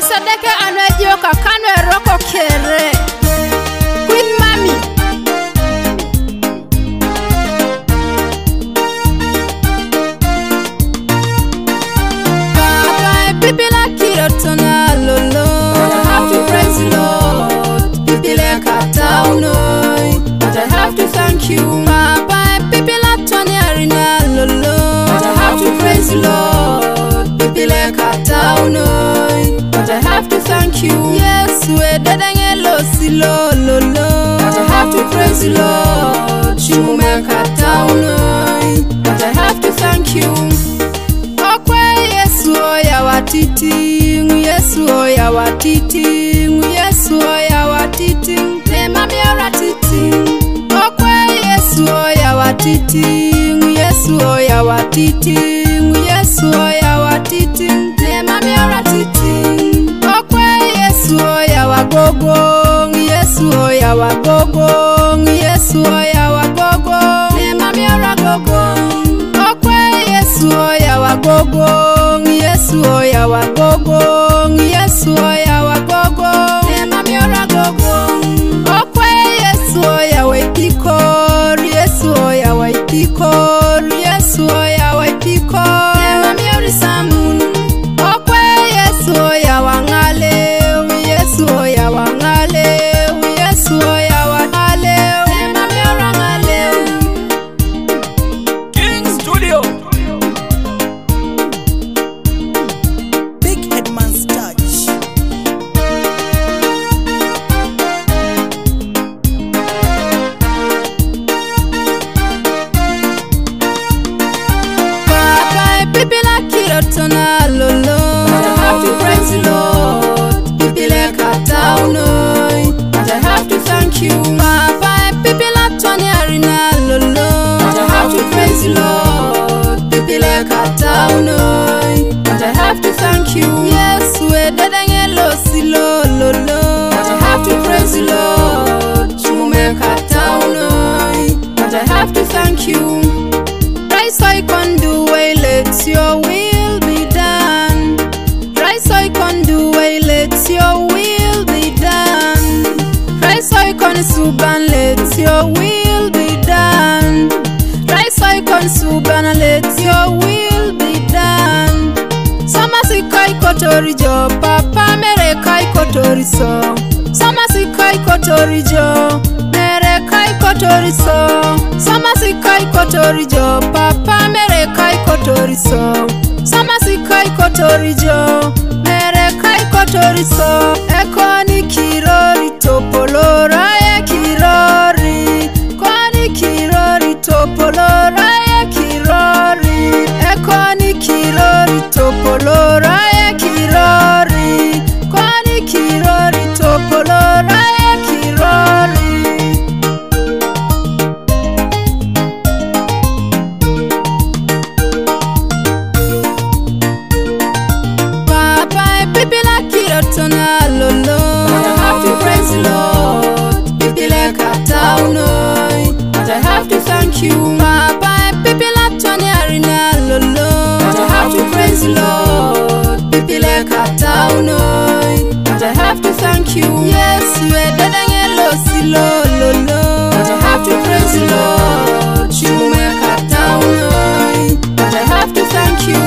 Sadeke anajoka kanwe roko kere. Queen Mami. Baba Bibila kirotona lolo. But I have to praise the Lord. Bibila kataunoi. But I have to thank you. Baba Bibila toni arina lolo. But I have to praise the Lord. Bibila kataunoi. But I have to thank you. Yes, we dedangelo silo lolo. But I have to praise the Lord. Shume kataunoi. But I have to thank you. Okwe Yesu oya watiti, Yesu oya watiti, Yesu oya watiti, nema miora titi. Okwe Yesu oya watiti, Yesu oya watiti, Yesu oya watiti, nema miora titi. Okwe Yesu oya wagogo, Yesu oya wagogo, Yesu oya wagogo, nema miora gogo. Okwe Yesu oya wagogo, Yesu oya wagogo, Yesu oya wagogo, nema miora gogo. Okwe Yesu oya waipikor, Yesu oya waipikor, Yesu oya waipikor, nema miori samun. Okwe Yesu oya wangale, Yesu oya wangale, Yesu oya wangale, nema miora ngale. King Studio. Big Headman's Touch. Baba Bibila kirotona lolo. But I have to praise the Lord. Bibila kataunoi. But I have to thank you. Baba Bibila toni arina lolo. But I have to praise the Lord. Bibila kataunoi. But I have to thank you. Yes, we dedangelo silo lolo. But I have to praise the Lord. Shume kataunoi. But I have to thank you. Rise I can do way, let your will be done. Rise I can do way, let your will be done. Rise I can suban, let your will be done. Rise I can suban, let your will be done. Samasi kai kotori jo, papa mere kai kotori so. Samasi kai kotori jo, mere kai kotori so. Samasi kai kotori jo, papa mere kai kotori so. Samasi kai kotori jo, mere kai kotori so. Ekoni kirori topolora ya kirori. Koni kirori topolora ya kirori. Ekoni kirori topolora ya kirori. Koni kirori topolora ya kirori. Baba Bibila kirotona lolo. But I have to praise the Lord. Bibila kataunoi. But I have to thank you. Baba Bibila toni arina lolo. But I have to praise the Lord. Bibila kataunoi. But I have to thank you. Yes, we dedangelo silo lolo. But I have to praise the Lord. Shume kataunoi. But I have to thank you.